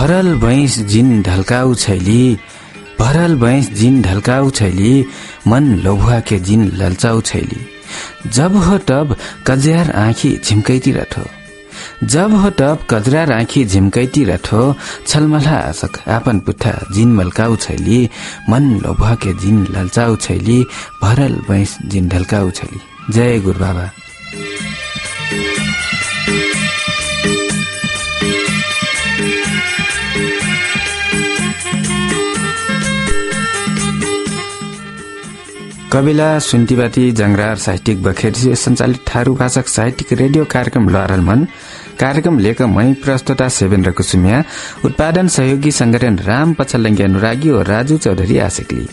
भरल भैंस जिन ढल्काउ छैली, भरल भैंस जिन ढल्काउ छैली, मन लोभुआ के जिन ललचाउ छैली। जब हो तब कजरार आँखी झिम्कैती रठो, जब हो तब कजरार आँखी झिम्कैती रठो। छलमला आशक आपन पुट्ठा जिन मल्काउ छैली, मन लोभुआ के जिन ललचाउ छैली, भरल भैंस जिन ढल्काउ छैली। जय गुरु बाबा। कविला सुन्तीबाती जंगरार साहित्यिक बखेरी सञ्चालित थारू भाषक साहित्यिक रेडियो कार्यक्रम लहरल मन। कार्यक्रम लेख मै प्रस्तुता सेवेन्द्र कुसुमिया, उत्पादन सहयोगी संगठन राम पछलङ्गी अनुरागी और राजू चौधरी आशिकली।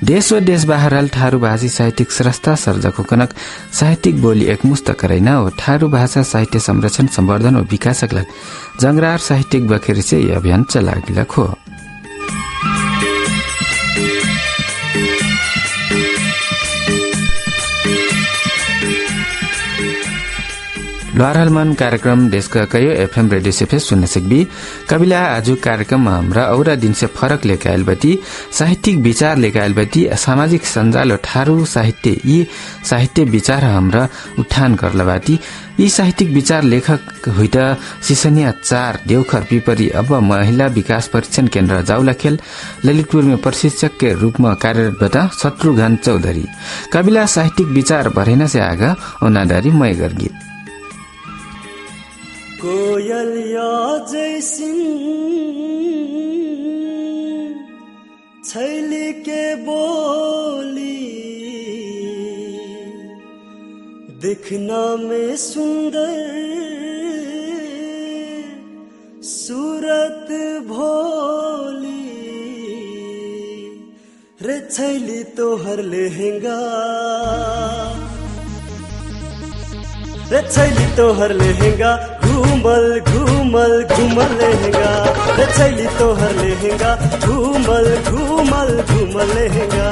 देश व देश बाहर ठारू भाषी साहित्यिक स्रष्टा सर्जक कनक साहित्यिक बोली एकमुस्त करैना और ठारू भाषा साहित्य संरक्षण संवर्धन और विकासक लग जंगरार साहित्यिक बखेरी से यह अभियान चलागिला खो। लहरल मन कार्यक्रम देशका कयौं एफएम रेडियो से फेस सुन्न सकबी। कविला आज कार्यक्रम हाम्रा औरा दिन से फरक लेके आयल बती, साहित्यिक विचार लेके आयल बती, सामाजिक सञ्जाल और ठारू साहित्य यी साहित्य विचार हाम्रा उत्थान करला बाती। यी साहित्यिक विचार लेखक हुइट सिसनिया 4 देवखर पिपरी अब महिला विकास परीक्षण केन्द्र जाउलाखेल ललितपुर में प्रशिक्षक के रूप में कार्यरत बता शत्रुघ्न चौधरी। कविला साहित्यिक विचार भरेना से आगा ओनादारी मयगर गीत। कोयलिया जैसिन छैली के बोली, दिखना में सुंदर सूरत भोली, रे छैली तोहर लहंगा, रे छैली तोहर लहंगा, घूमल घूमल घूमल लहंगा, रे छैली तोहर लहंगा, घूमल घूमल घूमल लहंगा।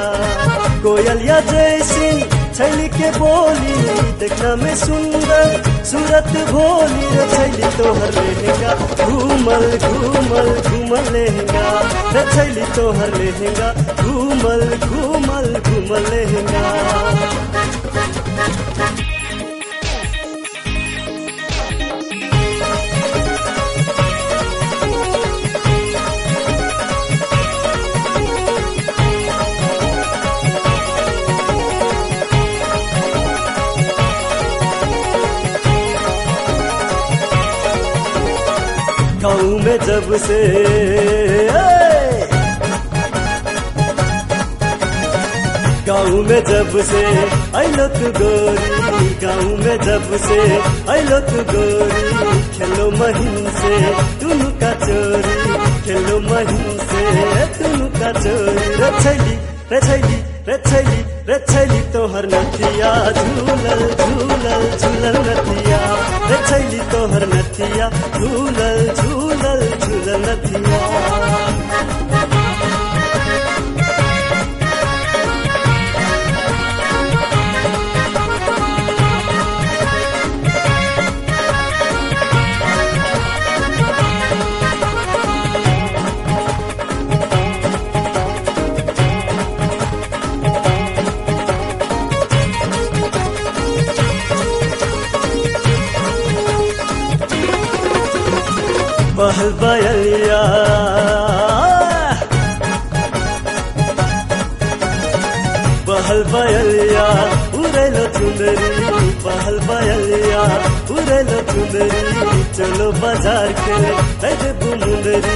कोयलिया जैसिन छैली के बोली, देखना में सुंदर सूरत भोली, रे छैली तोहर लहंगा, घूमल घूमल घूमल लहंगा, रे छैली तोहर लहंगा, घूमल घूमल घूमल लहंगा। गाँव में जब से गाँव में जब से आइलो तू गोरी, गाँव में जब से आइलो तू गोरी, खेलो महीन से तुनु का चोरी, खेलो महीन से तुनु का चोरी। रे छैली रे छैली रे छैली रे छैली तोहर नथिया, झूलल झूलल झूलल नथिया, रे छैली तोहर नथिया, झूलल झूलल झूलल नथिया। बहल बयलिया बहल बयलिया उड़ेलो चुंदरी, बहल बयलिया उड़ेलो चुंदरी, चलो बाजार खेले ऐ देबू मुंदरी,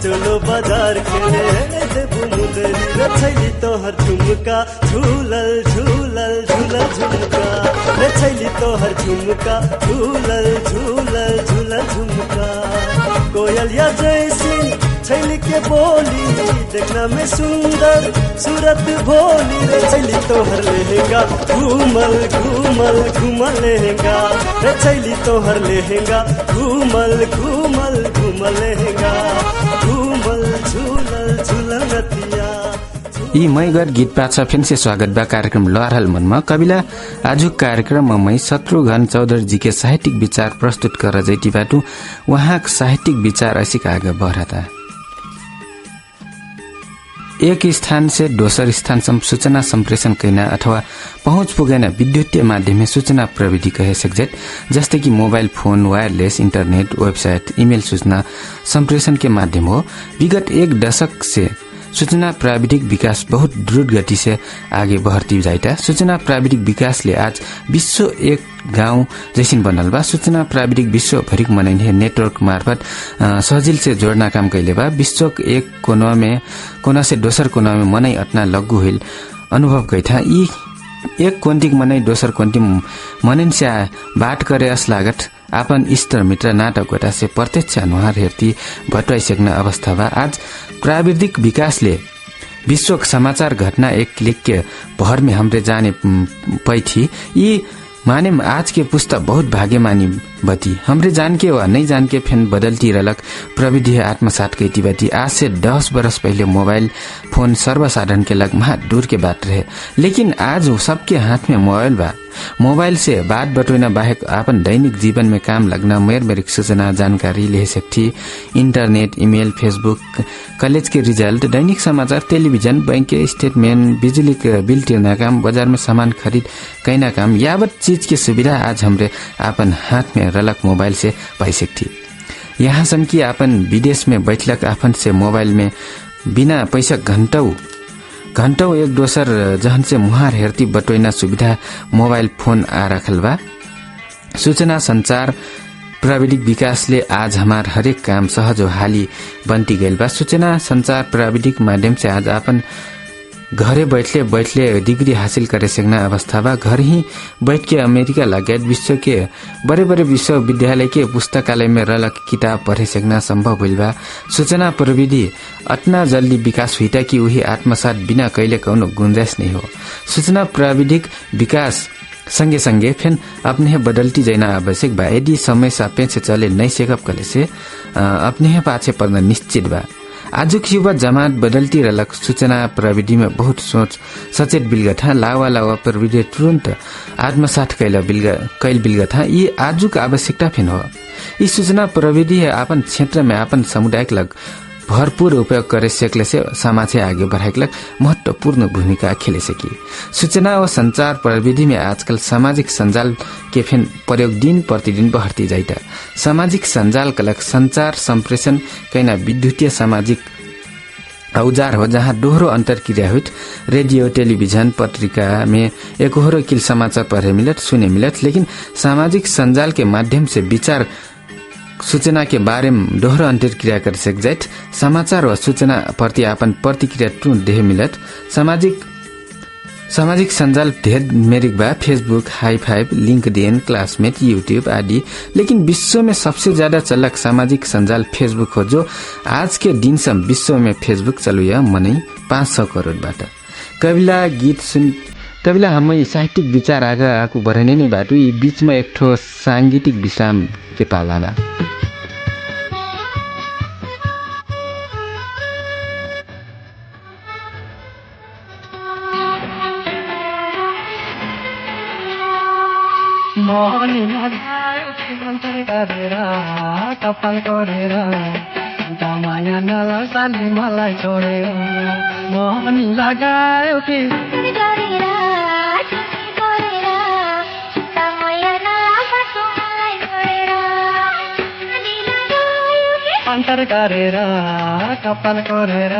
चलो बाजार खेले ऐ देबू मुंदरी। रे छैली तोहर झुमका, झूलल झूलल झूलल झुमका, रे छैली तोहर झुमका, झूलल झूलल झूलल झुमका। कोयलिया जैसिन छैली के बोली, देखना में सुंदर सूरत भोली, रे छैली तोहर लहंगा, घूमल घूमल घूमल लहंगा, रे छैली तोहर लहंगा, घूमल घूमल घूमल लहंगा, घूमल झूलल झूलल नथिया। यी मैगर गीत पाछा फेन्से स्वागत बा कार्यक्रम लहरहल मनमा कविला आज कार्यक्रममा मै शत्रुघ्न चौधरी जी के साहित्यिक विचार प्रस्तुत कर जैती बाटू वहाँ साहित्यिक विचार ऐसिक आगे बढ़ता एक स्थान से दोसर स्थानसम्म सूचना सम्प्रेषण कैना अथवा पहुँच पुगेन विद्युतीय माध्यम सूचना प्रविधि कहे सकजेट जस्तै कि mobile phone wireless internet website email सूचना सम्प्रेषण के माध्यम हो। विगत एक दशक से सूचना प्राविधिक विकास बहुत द्रुत गति से आगे बढ़ती जाइटा सूचना प्राविधिक विकासले आज विश्व एक गाउँ जैसिन बनल बा। सूचना प्राविधिक विश्वभरिक मनाइने नेटवर्क मार्फत सजिल से जोड़ना काम कैले बा। विश्व एक कोना से दोसर कोना में मनाई अटना लग्गु हिल अनुभव कैथा यी एक कोन्तिक मनाई दोसर कोन्ति मनन से बात करे अस लागत आपन इष्ट मित्र नाटक गोटा से प्रत्यक्ष अनुहार हेर्ती भट्टाइ सक्ने अवस्था बा। आज प्राविधिक विकासले विश्व समाचार घटना एक क्लिक के भर में हमरे जाने पई थी। यी माने आज के पुस्ता बहुत भाग्यमानी बती हमरे जान के वा नहीं जान के फेन बदलती रलक प्रविधि आत्मसात कैती बती। आज से 10 बरस पहले मोबाइल फोन सर्वसाधारण के लग महा दूर के बात रहे, लेकिन आज सबके हाथ में मोबाइल बा। मोबाइल से बात बटोना बाहेक अपन दैनिक जीवन में काम लगना मेरमेरिक सूचना जानकारी ले सकती। इंटरनेट ईमेल फेसबुक कॉलेज के रिजल्ट दैनिक समाचार टेलीविजन बैंक के स्टेटमेंट बिजली के बिल तिर्ना काम बाजार में सामान खरीद कैना काम यावत चीज की सुविधा आज हमरे अपन हाथ में रलक मोबाइल से पाई सकती। यहाँ सम की अपन विदेश में बैठलक अपन से मोबाइल में बिना पैसा घंटौ एक दोसर जहन से मुहार हेर्ती बटोइना सुविधा मोबाइल फोन आ रखल बा। सूचना संचार प्राविधिक विकासले आज हमार हरेक काम सहज हाली बनती गइल बा। सूचना संचार प्राविधिक माध्यम से आज अपन घरे बैठले डिग्री हासिल करे सकना अवस्था बा। घर ही बैठ के अमेरिका लगायत विश्व के बड़े विश्वविद्यालय के पुस्तकालय में रलक किताब पढ़े सकना संभव भइल बा। सूचना प्रविधि अतना जल्दी विकास हुईता कि वही आत्मसात बिना कैले कौनो गुंजाइश नहीं हो। सूचना प्राविधिक विकास संगे संगे फेन अपने बदलती जाना आवश्यक बा। यदि समय सापेक्ष चले नहीं सेकअप कले से अपने पाछे पर्न निश्चित बा। आजुक युवा जमात बदलती रलक सूचना प्रविधि में बहुत सोच सचेत बिलगत लावा प्रविधि तुरंत आत्मसात कैल बिलगत ये आजुक आवश्यकता फिन हो। यी सूचना प्रविधि अपन क्षेत्र में अपन समुदाय लग भरपूर उपयोग करे सकले से समाज आगे बढ़ाइक महत्वपूर्ण भूमिका खेले सकी। सूचना और संचार प्रविधि में आजकल सामाजिक संजाल के फेन प्रयोग दिन प्रतिदिन बढ़ती जाइता। सामाजिक संजाल कलक संचार संप्रेषण कैना विद्युतीय सामाजिक औजार हो जहाँ दोहरो अंतरक्रिया हुई रेडियो टेलीविजन पत्रिका में एक होरो किल समाचार पढ़े मिलत सुने मिलत, लेकिन सामाजिक संजाल के माध्यम से विचार सूचना के बारे में दोहरो अंतरक्रिया कर सक जाए। समाचार व सूचना प्रति आपन प्रतिक्रिया टू देह मिलत। सामाजिक संजाल ढेर मेरिक बा फेसबुक हाई5 लिंक्डइन क्लासमेट यूट्यूब आदि, लेकिन विश्व में सबसे ज्यादा चलक सामाजिक संजाल फेसबुक हो जो आज के दिन से विश्व में फेसबुक चलुया मनै 500 करोड़ बाट। कविला गीत सुन कविला हम साहित्यिक विचार आगो बढ़ने नै बाटो यी बीच में एक ठो सांगीतिक विश्राम के पाला मोहनी लगायो अंतर गरेर कपाल गरेर माया नलासाले मलाई छोडेर मोहनी लगायो कि अंतर गरेर कपाल गरेर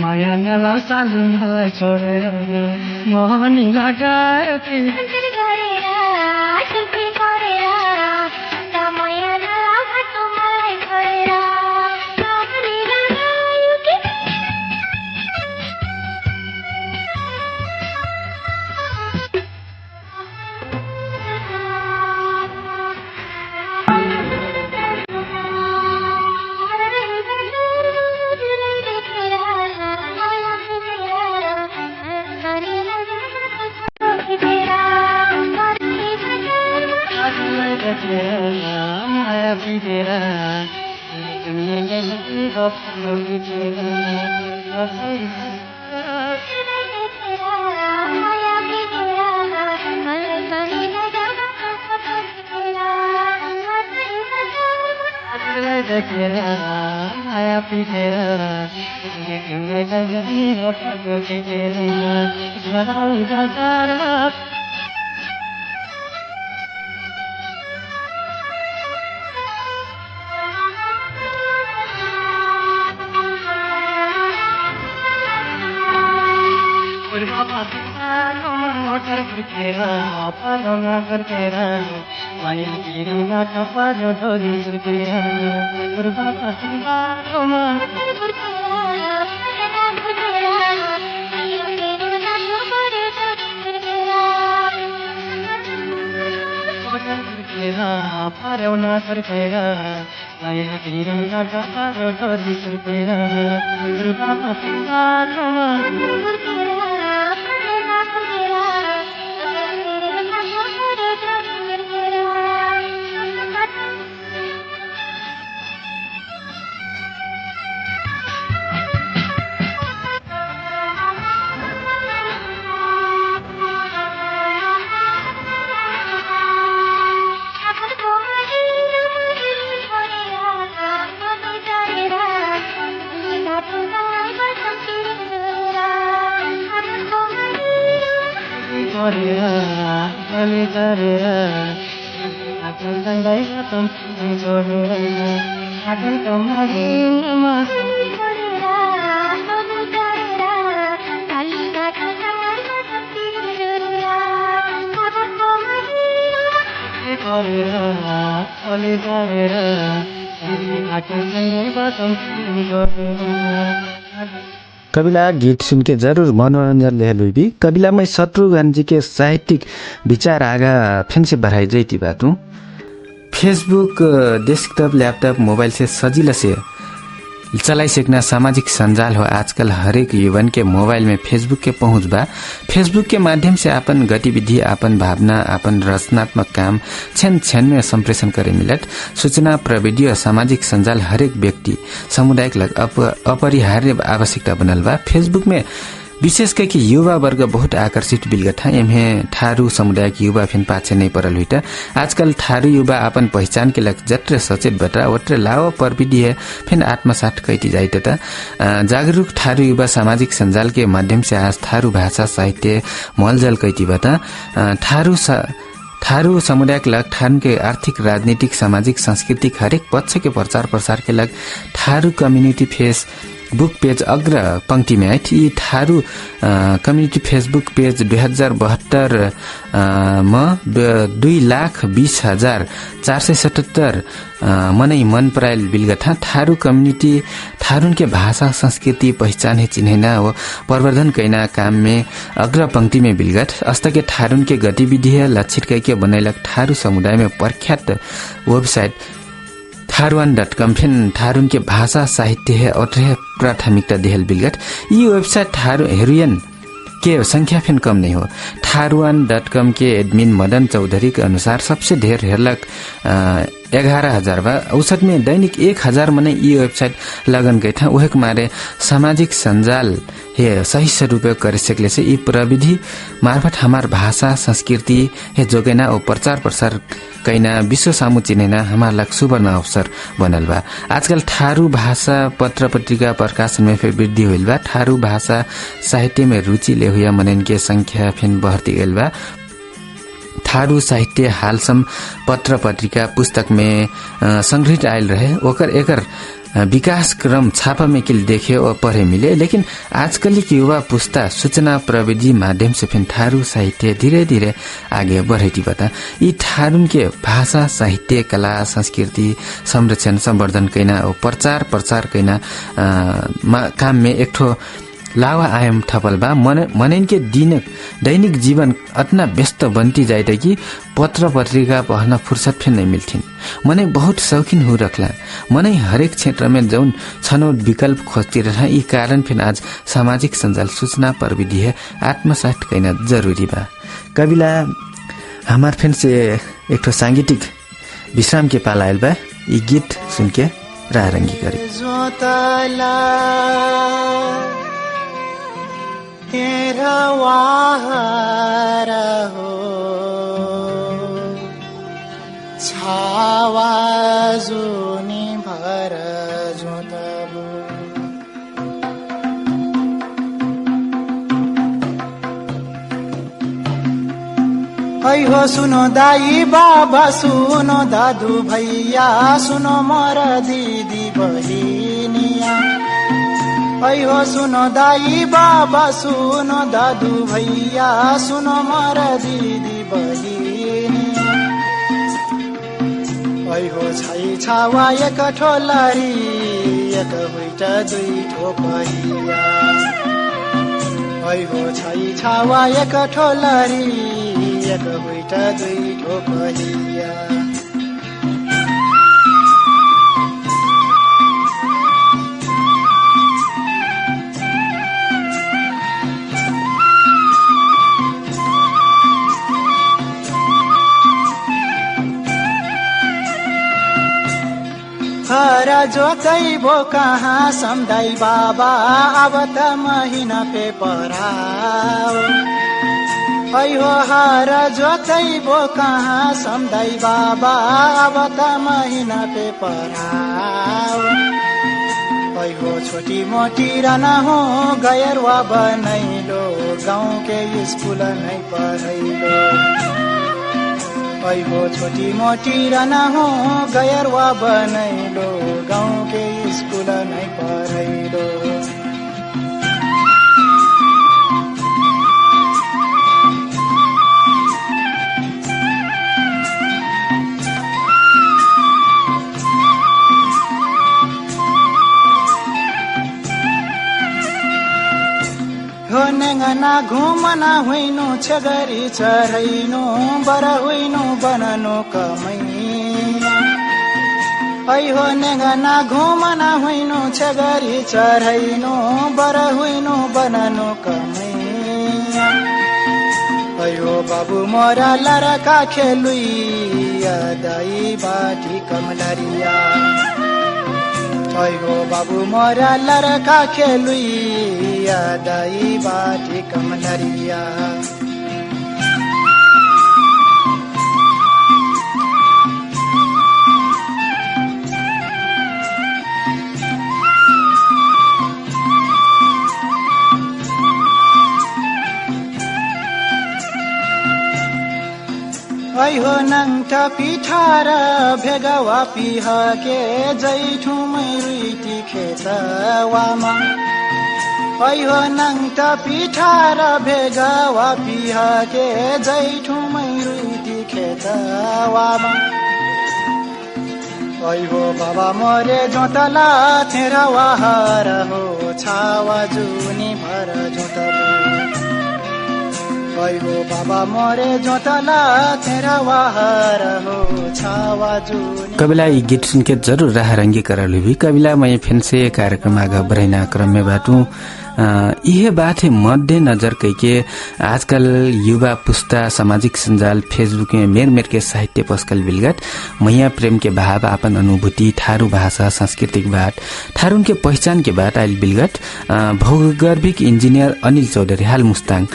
माया नलासाले मलाई छोडेर मोहनी लगायो कि कविला गीत सुन के जरूर मनोरंजन ले लुबी कविला मैं शत्रुघ्न जी के साहित्यिक विचार आगा फिर से बढ़ाई जाती बात हूँ। फेसबुक डेस्कटॉप लैपटॉप मोबाइल से सजिला से चलाई सकना सामाजिक संजाल हो। आजकल हरेक युवन के मोबाइल में फेसबुक के पहुँच बा। फेसबुक के माध्यम से अपन गतिविधि अपन भावना अपन रचनात्मक काम क्षण क्षण में संप्रेषण करे मिलत। सूचना प्रविधि और सामाजिक संजाल हरेक व्यक्ति समुदाय लग अपरिहार्य आवश्यकता बनल बा। फेसबुक में विशेष करके युवा वर्ग बहुत आकर्षित बिलगत है। एमे थारू समुदाय के युवा फिन पाछे नहीं पड़ल हुई। आजकल थारू युवा अपन पहचान के लग जत्रे सचेत बटा वत्रे लाव प्रविधि है फिन आत्मसात कैती जाइत। जागरूक थारू युवा सामाजिक संजाल के माध्यम से आज थारू भाषा साहित्य मलजल कैती बता थारू समुदाय के लग थारू के आर्थिक राजनीतिक सामाजिक सांस्कृतिक हरेक पक्ष के प्रचार प्रसार के लग थारू कम्युनिटी फेसबुक पेज अग्र पंक्ति में आई थी। थारू कम्युनिटी फेसबुक पेज 2072 में 2,20,477 मनै मन परायल बिलगत थारू कम्युनिटी थारून के भाषा संस्कृति पहचान है चिन्हना हो प्रवर्धन कैना काम में अग्र पंक्ति में बिलगत अस्त के थारून के गतिविधि है लक्षित करके बनैलक थारू समुदाय में प्रख्यात वेबसाइट थारूवान.com फिन थारून के भाषा साहित्य है और प्राथमिकता देहल बिलगत। ये वेबसाइट थारू हेरुयन के संख्या फिन कम नहीं हो। थारूवान.com के एडमिन मदन चौधरी के अनुसार सबसे ढेर हेरलक 11,000 बा। औसत में दैनिक 1,000 मने ये वेबसाइट लगन गए था। वह मारे सामाजिक संजाल है सही से उपयोग कर सकले से ये प्रविधि मार्फत हमार भाषा संस्कृति है जोगेना और प्रचार प्रसार कैना विश्व सामू चिनेना हमार लग सुवर्ण अवसर बनल बा। आजकल थारू भाषा पत्र पत्रिका प्रकाशन में फिर वृद्धि हुई बा। थारू भाषा साहित्य में रुचि ले हुआ मनन के संख्या फिर बढ़ती गई बा। थारू साहित्य हालसम पत्र पत्रिका पुस्तक में संग्रहित आयल रहे ओकर एकर विकास क्रम छापा में किल देखे और पढ़े मिले। लेकिन आजकल की युवा पुस्ता सूचना प्रविधि माध्यम से फिर थारू साहित्य धीरे धीरे आगे बढ़ती बता। ये थारून के भाषा साहित्य कला संस्कृति संरक्षण संवर्धन कैना और प्रचार प्रसार कैना काम में एक ठो लावा आयम थपल बा। मनन के दैनिक जीवन अतना व्यस्त बनती जाए कि पत्र पत्रिका पढ़ना फुर्सत फिर नहीं मिलथिन। मने बहुत शौकीन हो रखला। मने हरेक क्षेत्र में जौन छनौट विकल्प खोजती रहा। ई कारण फिर आज सामाजिक संजाल सूचना प्रविधि है आत्मसात कैना जरूरी बा। कविला हमार फिर से एक ठो सांगीतिक विश्राम के पाला आयल बा। ई गीत सुन के रारंगी करी हारा हो छावा जुनी भर जुतबु ऐ हो सुनो दाई बाबा सुनो दादु भैया सुनो मोर दिदी बहिनिया ऐ हो सुनो दाई बाबा सुनो दादु भैया सुनो मोर दिदी बहिनिया ऐ हो छाई छावा एक ठोलरी एक हुइट दुई ठोपैया ऐ हो छाई छावा एक ठोलरी एक हुइट दुई ठोपैया हर जोतैबो कहाँ सम्झाइ बाबा अब त महिना पेपर आओ ऐ हो हर जोतैबो कहाँ सम्झाइ बाबा अब त महिना पेपर आओ ऐ हो छोटी मोटी रना हो गैरवा बनैलो गाउँ के स्कूल नै पढैलो ऐ हो छोटी मोटी रना हो गैरवा बनैलो गाउँ के स्कूल नै पढैलो हो नेंगना घुमना हुइनु छगरी चढैनु बर हुइनु बननु कमैया ऐ हो नेंगना घुमना हुइनु छगरी चढैनु बर हुइनु बननु कमैया ऐ हो बाबु मोरा लरका खेलुइया दाई बाटी कमलरिया ऐ हो बाबु मोरा लरका खेलुइया दाई बाटी कमलरिया ऐ हो नङ्ठ पिठार भेगवा पिहके जैठुमै रुइटी खेतवामा ऐ हो नङ्ठ पिठार भेगवा पिहके जैठुमै रुइटी खेतवामा ऐ हो बाबा मोरे जोतला थेरावा हर हो छावा जुनी भर जोतबो ऐ हो बाबा मोरे जोतला तेरा वाहर हो छावा जुनी। कविला ये गीत सुन के जरूर रहा रंगी करल भी कविला मैं फिर से कार्यक्रम आगे बढ़ना क्रम में बाटू यह बात है मध्य नजर के आजकल युवा पुस्ता सामाजिक संजाल फेसबुक में मेर मेर के साहित्य पस्कल बिलगत मैया प्रेम के भाव आपन अनुभूति ठारू भाषा सांस्कृतिक बात ठारून के पहचान के बात आयल बिलगत भौगर्भिक इंजीनियर अनिल चौधरी हाल मुस्ताङ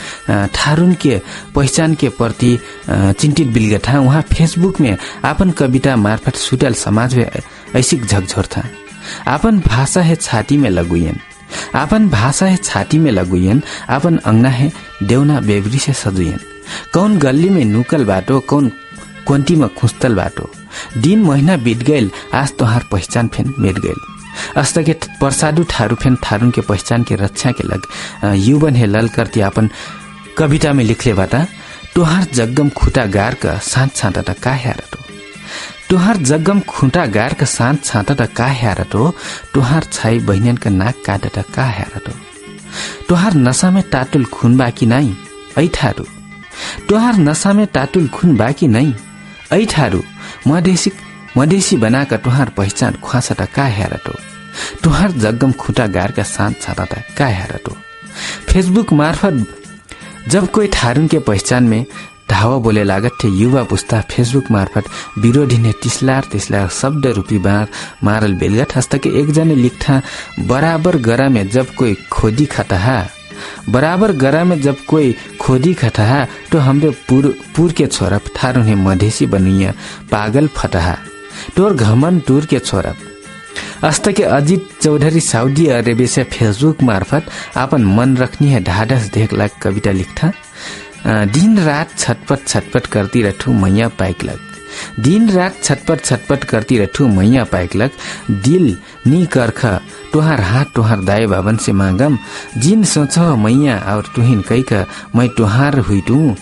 ठारून के पहचान के प्रति चिंतित बिलगत था। वहाँ फेसबुक में आपन कविता मार्फत सुटल समाज में ऐसिक झकझोर था। आपन भाषा है छाती में लगुयन आपन भाषा है छाती में लगुयन आपन अंगना है देवना बेवरी से सजुयन कौन गली में नुकल बाटो कौन कोंती में खुस्तल बाटो दिन महीना बीत गईल आज तोहार पहचान फेन मेट गईल अस्त के प्रसादु ठारू फेन ठारून के पहचान के रक्षा के लग युवन है लल करती आपन कविता में लिखले बाटा तोहार जग्गम खुटा गार का शांत छाता का हेरतो तोहार जग्गम खुटा गार का शांत छाता का हेरतो तोहार छाई बहनियन का नाक काटा का हेरतो तोहार नशा में टाटुल खून बाकी नहीं ऐ ठारू तोहार नशा में टाटुल खून बाकी नहीं ऐ ठारू मधेसी बनाकर तोहार पहचान ख्वासटा का हेरतो तोहार जग्गम खुटा गार का शांत छाता का हेरतो। फेसबुक मार्फत जब कोई ठारून के पहचान में धावा बोले लागत थे युवा पुस्ता फेसबुक मार्फत विरोधी ने तिस्लार शब्द रूपी बार मारल बेलगत हस्त के एक जने लिखा बराबर गरा में जब कोई खोदी खाता है बराबर गरा में जब कोई खोदी खटहा तो हमरे पुर के छोरा थारू ने मधेसी बनुइया पागल फटहा तोर घमन टूर के छोरा। अस्त के अजित चौधरी सऊदी अरेबिया से फेसबुक मार्फत अपन मन रखनी है ढाढस देखला कविता लिखता। दिन रात छटपट छटपट करती रठू मैया पाइक लग, दिन रात छटपट छटपट करती रठू मैया पाइक लग, दिल नी करख तुहार हाथ तुहार दाई बाबन से मांगम, जिन सोच मैया और तुहिन कई मैं तुहार हुईटू,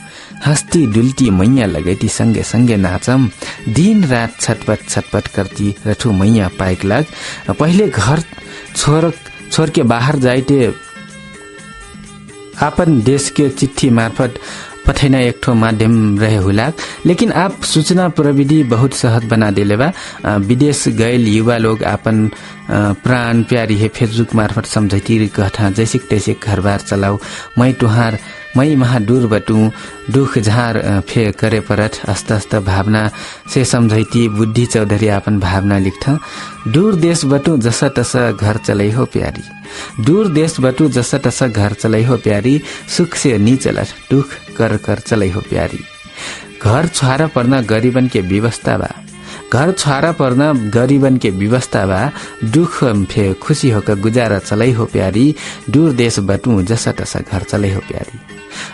हस्ती डुल्टी मैया लगैती संगे संगे नाचम, दिन रात छटपट छटपट करती रठू मैया पाइक लग। पहले घर छोड़ के बाहर जाइते अपन देश के चिट्ठी मार्फत पठैना एक ठो माध्यम रहे हुलाक, लेकिन आप सूचना प्रविधि बहुत सहज बना देले बा। विदेश गए युवा लोग अपन प्राण प्यारी है फेसबुक मार्फत समझैती कहता जैसे तैसे घर बार चलाऊ, मैं महा दूर बटू दुख झार फे करे परत अस्त अस्त भावना से समझैती बुद्धि चौधरी अपन भावना लिखता। दूर देश बटू जसा तसा घर चलै हो प्यारी, दूर देश बटू जसा तसा घर चलै हो प्यारी, सुख से नी चलत दुख कर कर चलै हो प्यारी। घर छुहारा पर्ना गरीबन के व्यवस्था बा, घर छुहारा पर्ना गरीबन के व्यवस्था बा, दुख फे खुशी होकर गुजारा चलै हो प्यारी, दूर देश बटू जसा तसा घर चलै हो प्यारी।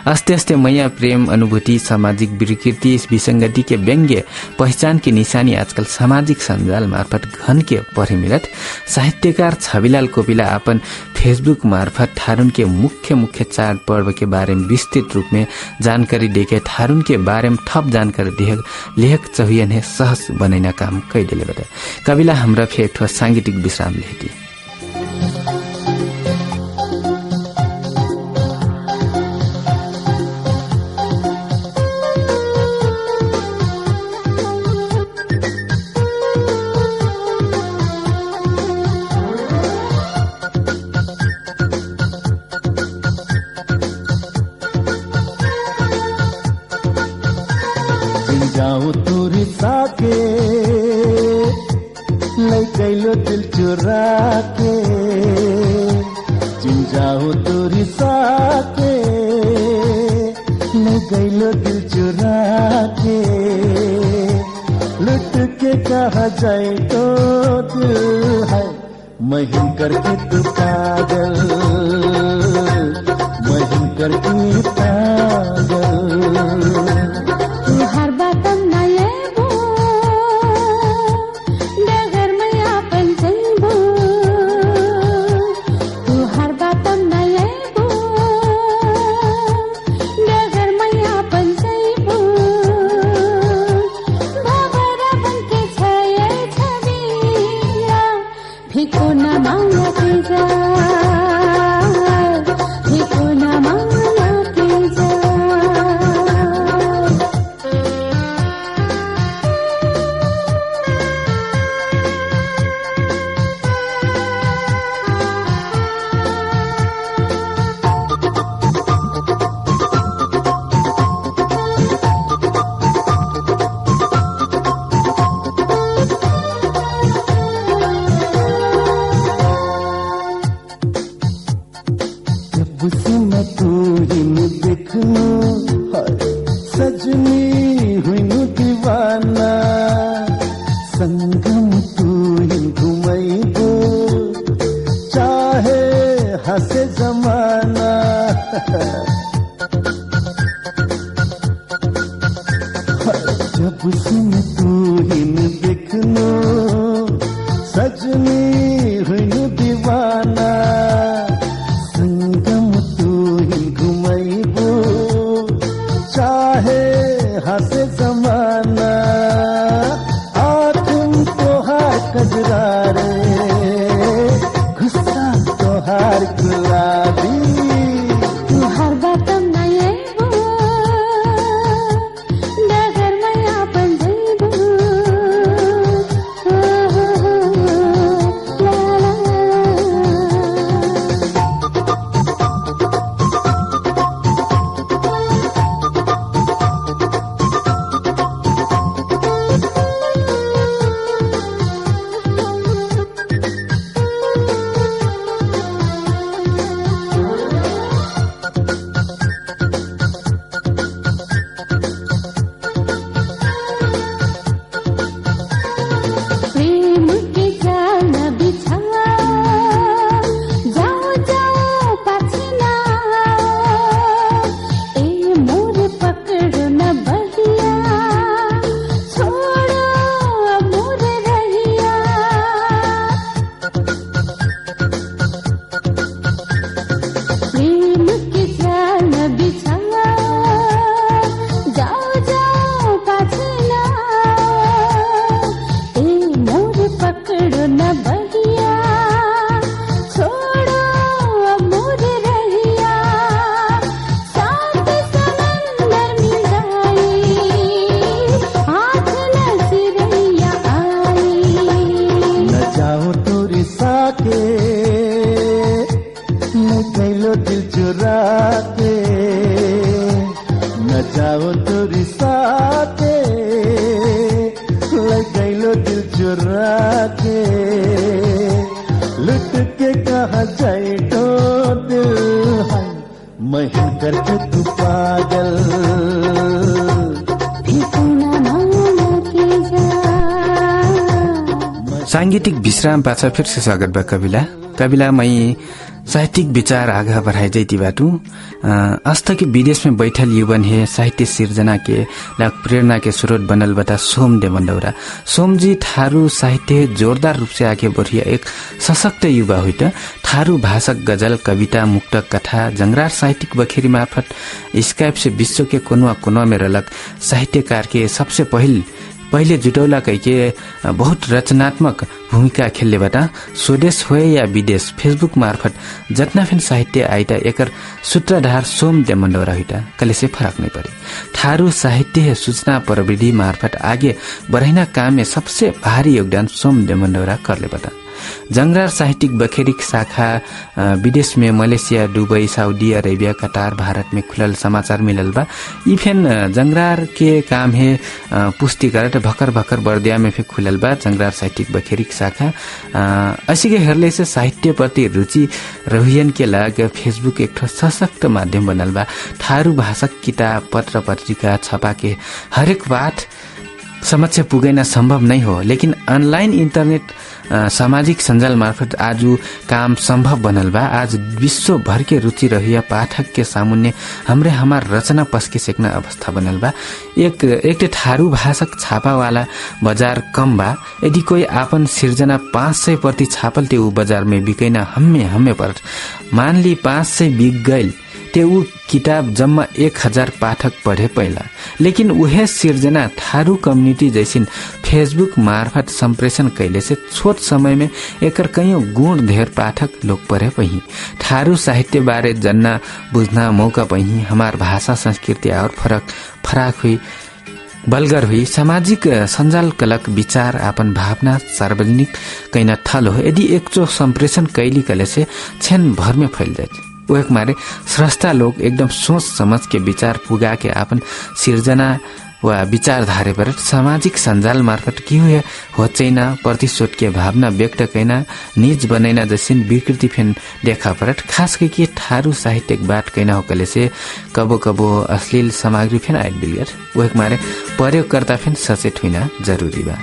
अस्ते अस्ते मैया प्रेम अनुभूति सामाजिक विकृति विसंगति के व्यंग्य पहचान की निशानी आजकल सामाजिक संजाल मार्फत घन के परे मिलत। साहित्यकार छविलाल कोपिला अपन फेसबुक मार्फत थारून के मुख्य चाड पर्व के बारे में विस्तृत रूप में जानकारी देके थारून के बारे में थप जानकारी लेखक चाहिए है सहज बनैना काम कैदेले बता। कविला हमरा फेठ सांगीतिक विश्राम लेती। जाऊ तोरी साके लै कैलो दिल चुरा के, जिन जाऊ तोरी साके लै कैलो दिल चुरा के, लुट के कहा जाए तो दिल है महिन करके तू पागल, महिन करके पागल। दिल चुरा के, न जाओ तो रिसाते, ले गईलो दिल चुरा के, लुट के कहा जाए तो दिल है, महिन करके तू पागल। सांगीतिक विश्राम पाछा फिर से स्वागत बा कविला मई साहित्यिक विचार आगा बढ़ाए जैती बाटू अस्त के विदेश में बैठल युवन है साहित्य सिर्जना के लाग प्रेरणा के स्रोत बनल बता सोम देवंडौरा। सोमजी थारू साहित्य जोरदार रूप से आगे बढ़िया एक सशक्त युवा हुई थारू भाषक गजल कविता मुक्तक कथा जंगरार साहित्यिक बखेरी मार्फत स्काइप से विश्व के कोनुआ कोनुआ में रलक साहित्यकार के सबसे पहिले जुटौला कैके बहुत रचनात्मक भूमिका खेल्नेबाट स्वदेश होए या विदेश फेसबुक मार्फत जतना फिन साहित्य आइटा एकर सूत्रधार सोम देवंडौरा हुइटा कले से फरक नहीं पड़े। थारू साहित्य सूचना प्रविधि मार्फत आगे बढ़ाइना काम में सबसे भारी योगदान सोम देवंडौरा करले बता। जंगरार साहित्यिक बखेरिक शाखा विदेश में Malaysia Dubai Saudi Arabia Qatar Bharat में खुलल समाचार मिलल बा। इफेन जंगरार के काम है पुष्टि करत भकर बर्दिया में भी खुलल बा जंगरार साहित्यिक बखेरिक शाखा। असी के हेरले से साहित्य प्रति रुचि रहियन के लाग फेसबुक एक सशक्त माध्यम बनल बा। थारू भाषक किताब पत्र पत्रिका छपा के हरेक बात समक्ष पुगैना संभव नहीं हो, लेकिन ऑनलाइन इंटरनेट सामाजिक संजाल मार्फत आज काम संभव बनल बा। आज विश्व भर के रुचि रहिया पाठक के सामुन्ने हमरे हमार रचना पस्के सेक्ना अवस्था बनल बा। एक थारू भाषक छापा वाला बाजार कम बा। यदि कोई आपन सिर्जना 500 प्रति छापल ते ऊ बाजार में बिकैना हम्मे पर मान ली 500 बिक गइल ते ऊ किताब जम्मा 1000 पाठक पढ़े पहिला, लेकिन उहे सिर्जना थारू कम्युनिटी जैसिन फेसबुक मार्फत संप्रेषण कैले से छोट समय में एकर कईयों गुण धेर पाठक लोग पढ़े पही। थारू साहित्य बारे जन्ना बुझना मौका पही। हमार भाषा संस्कृति और फराक हुई बलगर हुई सामाजिक संजाल कलक विचार आपन भावना सार्वजनिक कैना थल हो। यदि एकचो संप्रेषण कैली कले से क्षण भर में फैल जाए। एक मारे स्रष्टा लोग एकदम सोच समझ के विचार पुगा के आपन सिर्जना वा विचारधारे पर सामाजिक संजाल मार्फत की हुए होचैना प्रतिशोध के भावना व्यक्त कैना निज बनैना जैसिन विकृति फेन देखा परत। खास करके थारू साहित्यिक बात कैना हो कले से कबो अश्लील सामग्री फेन आइल बिलगर एक मारे प्रयोगकर्ता फेन सचेत हुइना जरूरी बा।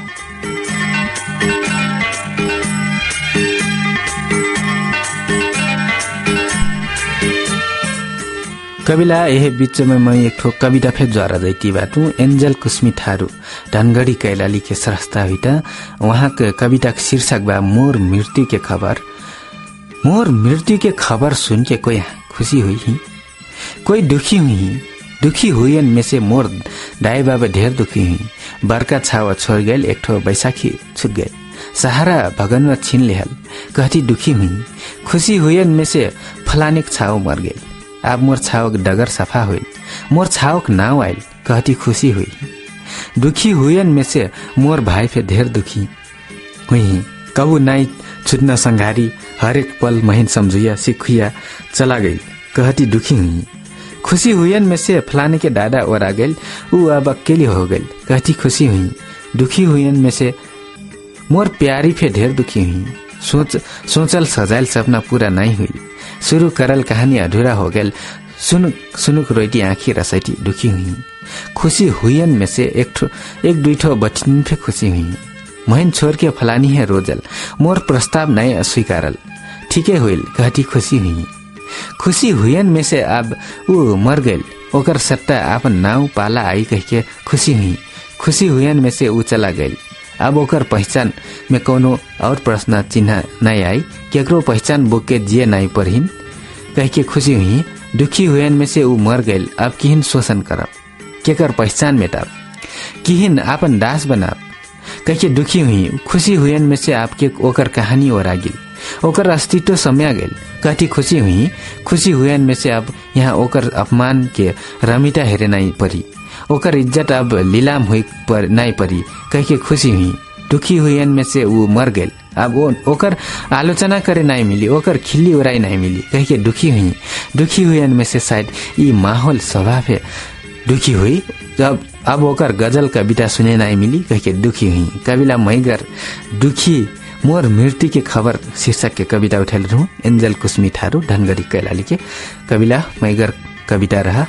कविला यह बीच में मैं एक ठो कविता फेर ज्वारा जाती बाटू एंजल कुस्मी थारू धनगढ़ी कैलाली के सरस्ता हुईटा। वहाँ के कविता के शीर्षक बा मोर मृत्यु के खबर। मोर मृत्यु के खबर सुन के कोई खुशी हुई ही, कोई दुखी हुई। दुखी हुईन में से मोर दाई बाबा ढेर दुखी हुई। बरका छावा छोड़ गए एक ठो बैसाखी छुट गए। सहारा भगन में छीन लेहल कहती दुखी हुई। खुशी हुईन में से फलानिक छाव मर गए। अब मोर छावक डगर सफा हुई। मोर छावक नाव आयल कहती खुशी हुई। दुखी हुईन में से मोर भाई पे ढेर दुखी हुई। कबू नाई छुटना संघारी हरेक पल महीन समझुया सिखुया चला गई कहती दुखी हुई। खुशी हुईन में से फलाने के दादा ओरा गई ऊ अब अकेली हो गई कहती खुशी हुई। दुखी हुईन में से मोर प्यारी पे ढेर दुखी हुई। सोचल सजायल सपना पूरा नहीं हुई। शुरू करल कहानी अधूरा हो गए। सुनुक रोटी आँखी रसैटी दुखी हुई। खुशी हुईन में से एक दुईठो बचन पे खुशी हुई। महिन छोड़ के फलानी है रोजल मोर प्रस्ताव नहीं अस्वीकारल ठीके हुई कहती खुशी हुई। खुशी हुईन में से अब ऊ मर गए ओकर सट्टा आपन नाव पाला आई कह के खुशी हुई। खुशी हुईन में से ऊ चला गए। अब ओकर पहचान में कोनो और प्रश्न चिन्ह नहीं आई केकरो पहचान बोके जिए नहीं परहिन कह के खुशी हुई। दुखी हुएन में से ऊ मर गए अब किहिन शोषण करब केकर पहचान मेटाब किहिन आपन दास बनाब कह के दुखी हुई। खुशी हुएन में से आपके ओकर कहानी ओरा गिल ओकर अस्तित्व सम्या गेल कहती खुशी हुई। खुशी हुएन में से अब यहाँ ओकर अपमान के रमिता हेरे नहीं परी ओकर इज्जत अब लीलाम हुई पर नहीं परी कह के खुशी हुई। दुखी हुईन में से वो मर गए अब ओकर आलोचना करे नहीं मिली ओकर खिल्ली उड़ाई नहीं मिली कह के दुखी हुई। दुखी हुई में से शायद ये माहौल स्वभाव है दुखी हुई जब अब ओकर गजल कविता सुने नहीं मिली कह के दुखी हुई कविला मैगर दुखी मोर मृत्यु के खबर शीर्षक के कविता उठाल रहूं एंजल कुसमी ठारू धनगढ़ी कैलाली के कविला मैगर कविता रहा।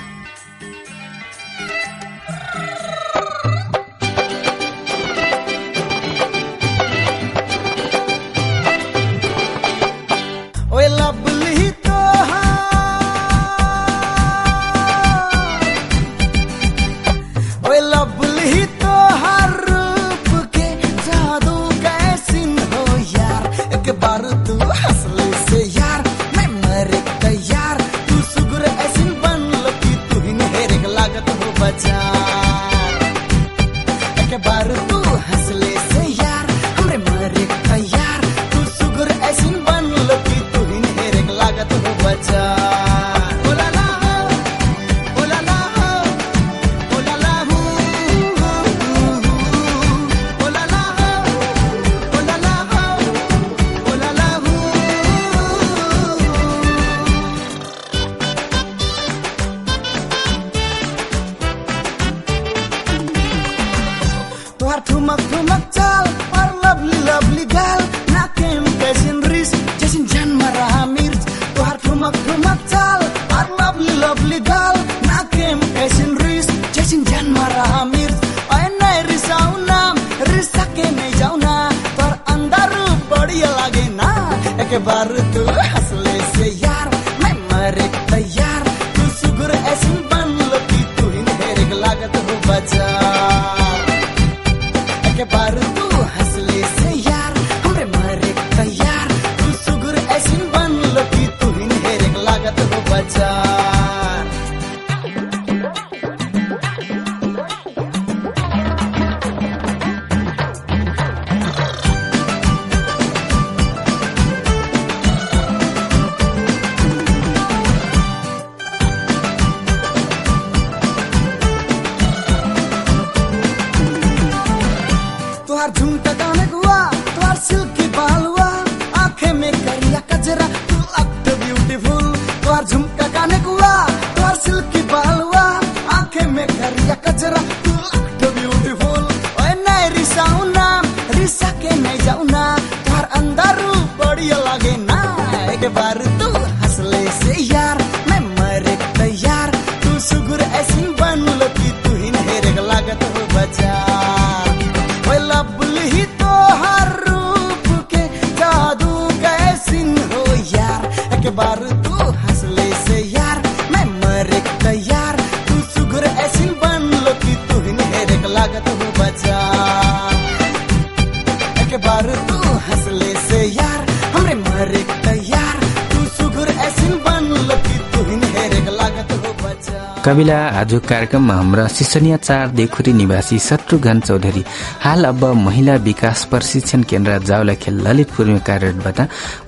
कविला आज कार्यक्रममा हाम्रा शिक्षणीय 4 देखुरी निवासी शत्रुघ्न चौधरी हाल अब महिला विकास प्रशिक्षण केन्द्र जावलाखेल ललितपुर में कार्यरतबाट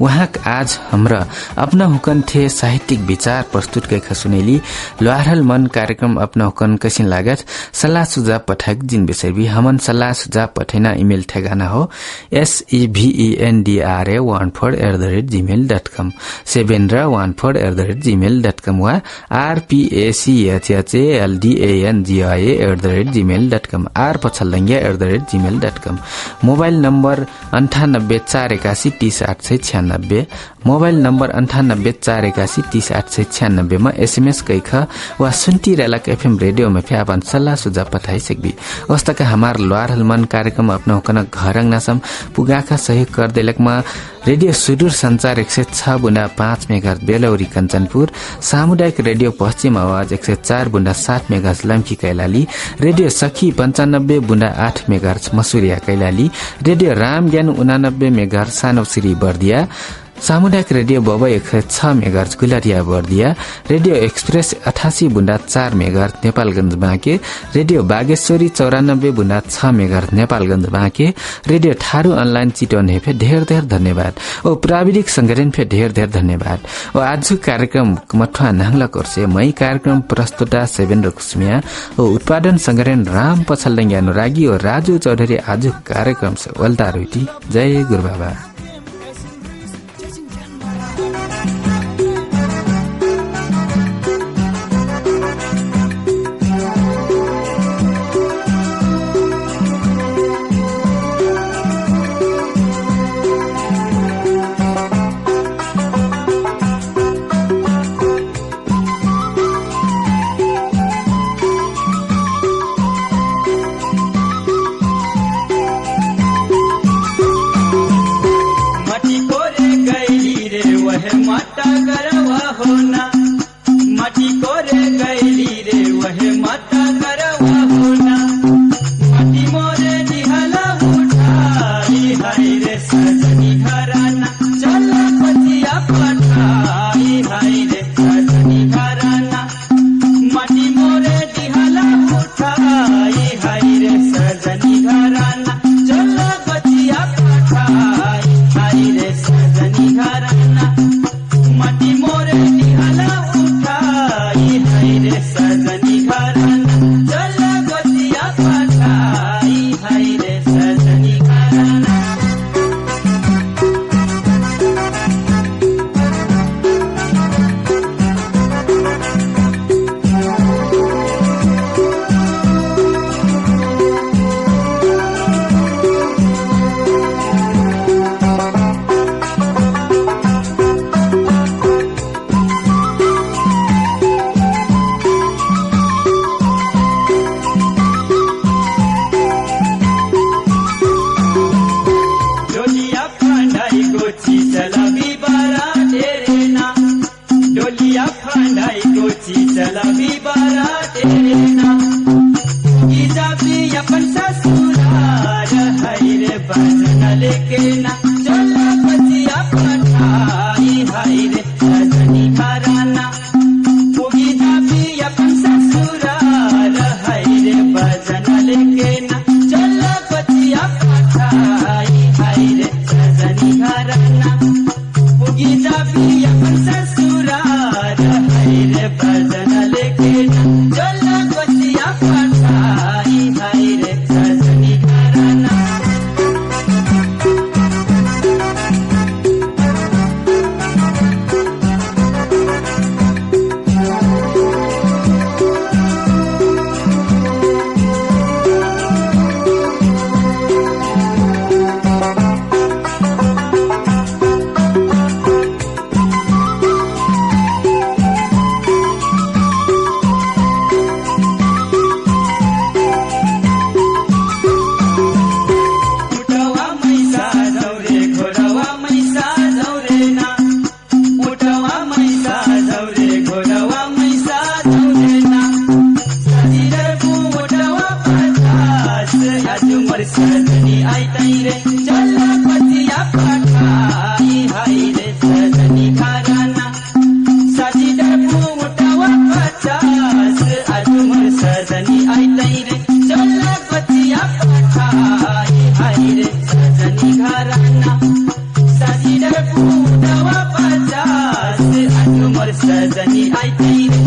वहाँ आज हाम्रा अपना हुकन थे साहित्यिक विचार प्रस्तुत गरेका सुनेली लोहारल मन कार्यक्रम अपना हुकन कैसिन लागत सल्लाह सुझाव पठाक जिन विषय भी हमन सल्लाह सुझाव पठैना इमेल ठेगाना हो sevendra14@gmail.com sevendra14@gmail.com वा rpachaldangia@gmail.com r pachaldangia@gmail.com mobile number 9848130896 mobile number 9848130896 मा एसएमएस कैख वा सुन्ती रेलक एफएम रेडियो में फ्यापन सल्लाह सुझाव पठाई सकबी अवस्था हमार लोहार हलमान कार्यक्रम अपना होकन घरंग नासम पुगाका सहयोग कर देलकमा रेडियो सुदूर संचार 106.5 मेगाहर्ज बेलौरी कञ्चनपुर सामुदायिक रेडियो पश्चिम आवाज 104.7 मेगाहर्ज लम्की कैलाली रेडियो सखी 95.8 मेगाहर्ज मसुरिया कैलाली रेडियो राम ज्ञान 89 मेगाहर्ज सानौसिरी बर्दिया सामुदायिक radio Baba 106 megahertz Gularia Bardiya radio express 88.4 megahertz Nepalgunj Banke radio Bageshwari 94.6 megahertz Nepalgunj Banke radio Tharu online Chitwan हेफे ढेर धन्यवाद ओ प्राविधिक संगठन फे ढेर धन्यवाद ओ आज कार्यक्रम मठवा नांगला कोर्से मई कार्यक्रम प्रस्तुता सेवेन्द्र कुसमिया ओ उत्पादन संगठन राम पछल्डंगी अनुरागी ओ राजु चौधरी आज कार्यक्रम से वल्ता रोटी जय गुरुबाबा। होना माटी कोरे गैली रे वहे माता करवा होना माटी मोरे दिहला उठाई हाय रे सजनी घराना चला पतिया पठाई हाय रे सजनी घराना माटी मोरे दिहला उठाई हाय रे सजनी घराना चला पतिया पठाई हाय रे सजनी घराना माटी मोरे दिहला उठाई हाय रे सजनी घराना चला पतिया पठाई हाय रे सजनी घराना डोलिया फंडाई गोची चला बिबारा तेरेना डोलिया फंडाई गोची चला बिबारा तेरेना ईजा भी अपन ससुराल हाय रे बजन लेके ना चला पतिया पठाई हाय रे सजनी घराना ईजा भी अपन ससुराल हाय रे बजन लेके ना चला पतिया पठाई हाय रे सजनी घराना ईजा भी अपन ससुराल हाय रे बजन लेके ना चला पतिया पठाई हाय रे सजनी घराना उठवा मैसा जौरे घोडवा मैसा जौरे ना उठवा मैसा जौरे घोडवा मैसा जौरे ना सजिरबु उठवा पचास आज मोर सजनी आइतै रे चला पतिया पठाई हाय रे सजनी घराना सजिरबु उठवा पचास आज मोर सजनी आइतै रे चला पतिया पठाई हाय रे सजनी घराना सजिरबु उठवा पचास आज मोर सजनी आइतै रे